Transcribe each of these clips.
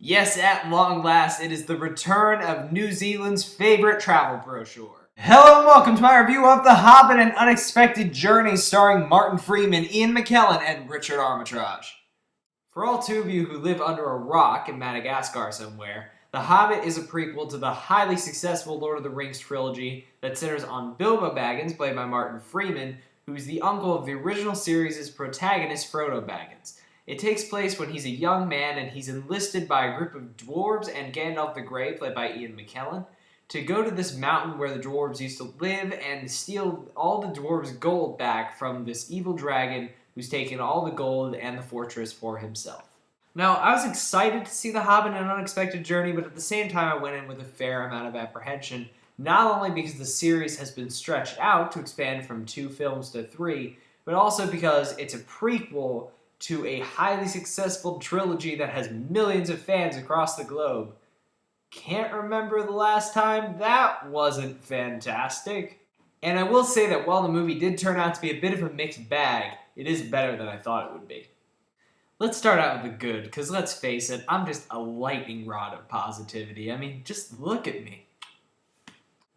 Yes, at long last, it is the return of New Zealand's favorite travel brochure. Hello and welcome to my review of The Hobbit, An Unexpected Journey, starring Martin Freeman, Ian McKellen, and Richard Armitage. For all two of you who live under a rock in Madagascar somewhere, The Hobbit is a prequel to the highly successful Lord of the Rings trilogy that centers on Bilbo Baggins, played by Martin Freeman, who's the uncle of the original series' protagonist, Frodo Baggins. It takes place when he's a young man and he's enlisted by a group of dwarves and Gandalf the Grey, played by Ian McKellen, to go to this mountain where the dwarves used to live and steal all the dwarves' gold back from this evil dragon who's taken all the gold and the fortress for himself. Now, I was excited to see The Hobbit, An Unexpected Journey, but at the same time I went in with a fair amount of apprehension, not only because the series has been stretched out to expand from 2 films to 3, but also because it's a prequel to a highly successful trilogy that has millions of fans across the globe. Can't remember the last time that wasn't fantastic. And I will say that while the movie did turn out to be a bit of a mixed bag, it is better than I thought it would be. Let's start out with the good, because let's face it, I'm just a lightning rod of positivity. I mean, just look at me.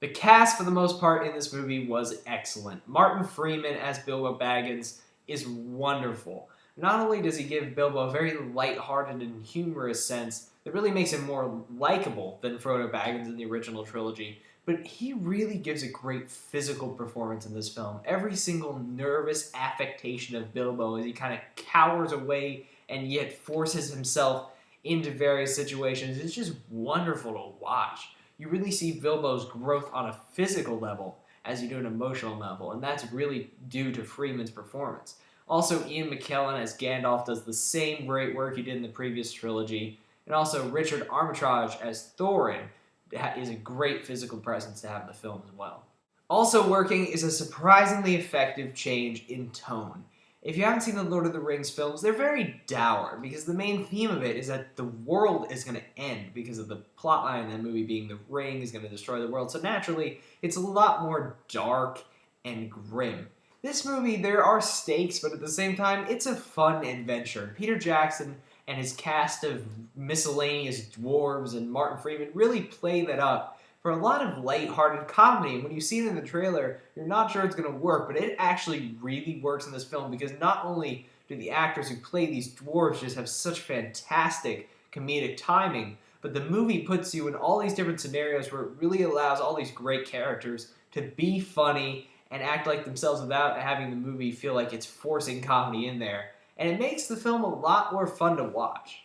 The cast, for the most part, in this movie was excellent. Martin Freeman as Bilbo Baggins is wonderful. Not only does he give Bilbo a very lighthearted and humorous sense that really makes him more likable than Frodo Baggins in the original trilogy, but he really gives a great physical performance in this film. Every single nervous affectation of Bilbo as he kind of cowers away and yet forces himself into various situations is just wonderful to watch. You really see Bilbo's growth on a physical level as you do an emotional level, and that's really due to Freeman's performance. Also, Ian McKellen as Gandalf does the same great work he did in the previous trilogy. And also, Richard Armitage as Thorin is a great physical presence to have in the film as well. Also working is a surprisingly effective change in tone. If you haven't seen the Lord of the Rings films, they're very dour, because the main theme of it is that the world is going to end because of the plotline in that movie being the ring is going to destroy the world. So naturally, it's a lot more dark and grim. This movie, there are stakes, but at the same time, it's a fun adventure. Peter Jackson and his cast of miscellaneous dwarves and Martin Freeman really play that up for a lot of lighthearted comedy. And when you see it in the trailer, you're not sure it's going to work, but it actually really works in this film because not only do the actors who play these dwarves just have such fantastic comedic timing, but the movie puts you in all these different scenarios where it really allows all these great characters to be funny and act like themselves without having the movie feel like it's forcing comedy in there. And it makes the film a lot more fun to watch.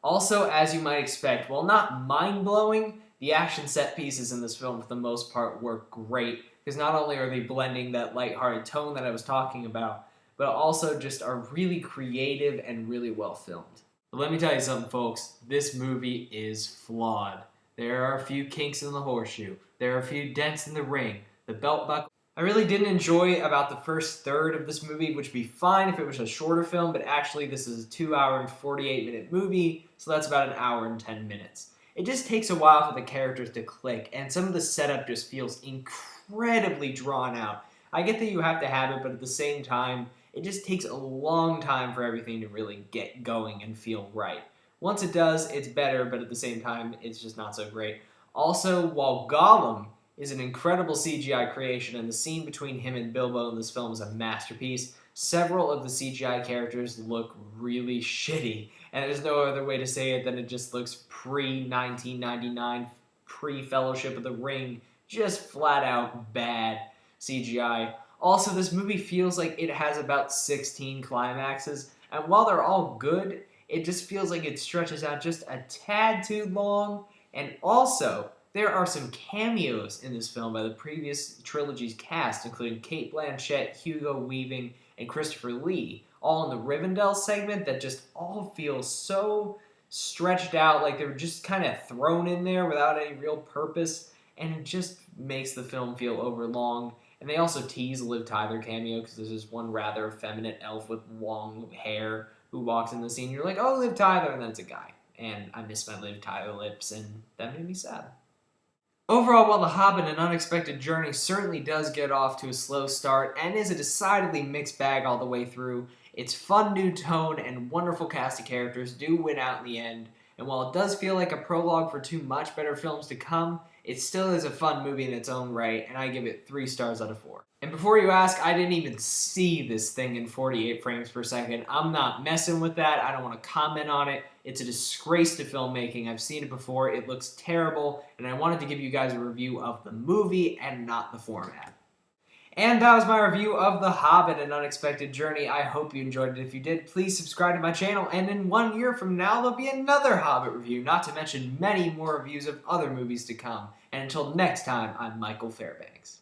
Also, as you might expect, while not mind-blowing, the action set pieces in this film for the most part work great, because not only are they blending that lighthearted tone that I was talking about, but also just are really creative and really well filmed. But let me tell you something, folks, this movie is flawed. There are a few kinks in the horseshoe, there are a few dents in the ring, the belt buckle. I really didn't enjoy about the first third of this movie, which would be fine if it was a shorter film, but actually this is a 2-hour and 48-minute movie, so that's about 1 hour and 10 minutes. It just takes a while for the characters to click, and some of the setup just feels incredibly drawn out. I get that you have to have it, but at the same time, it just takes a long time for everything to really get going and feel right. Once it does, it's better, but at the same time, it's just not so great. Also, while Gollum is an incredible CGI creation, and the scene between him and Bilbo in this film is a masterpiece, several of the CGI characters look really shitty, and there's no other way to say it than it just looks pre-1999, pre-Fellowship of the Ring, just flat-out bad CGI. Also, this movie feels like it has about 16 climaxes, and while they're all good, it just feels like it stretches out just a tad too long, and also, there are some cameos in this film by the previous trilogy's cast, including Cate Blanchett, Hugo Weaving, and Christopher Lee, all in the Rivendell segment that just all feel so stretched out, like they were just kind of thrown in there without any real purpose, and it just makes the film feel overlong. And they also tease a Liv Tyler cameo, because there's this one rather effeminate elf with long hair who walks in the scene. You're like, oh, Liv Tyler, and then it's a guy. And I miss my Liv Tyler lips, and that made me sad. Overall, while The Hobbit, An Unexpected Journey certainly does get off to a slow start and is a decidedly mixed bag all the way through, its fun new tone and wonderful cast of characters do win out in the end, And while it does feel like a prologue for two much better films to come, it still is a fun movie in its own right, and I give it 3 stars out of 4. And before you ask, I didn't even see this thing in 48 frames per second. I'm not messing with that. I don't want to comment on it. It's a disgrace to filmmaking. I've seen it before. It looks terrible, and I wanted to give you guys a review of the movie and not the format. And that was my review of The Hobbit, An Unexpected Journey. I hope you enjoyed it. If you did, please subscribe to my channel, and in 1 year from now, there'll be another Hobbit review, not to mention many more reviews of other movies to come. And until next time, I'm Michael Fairbanks.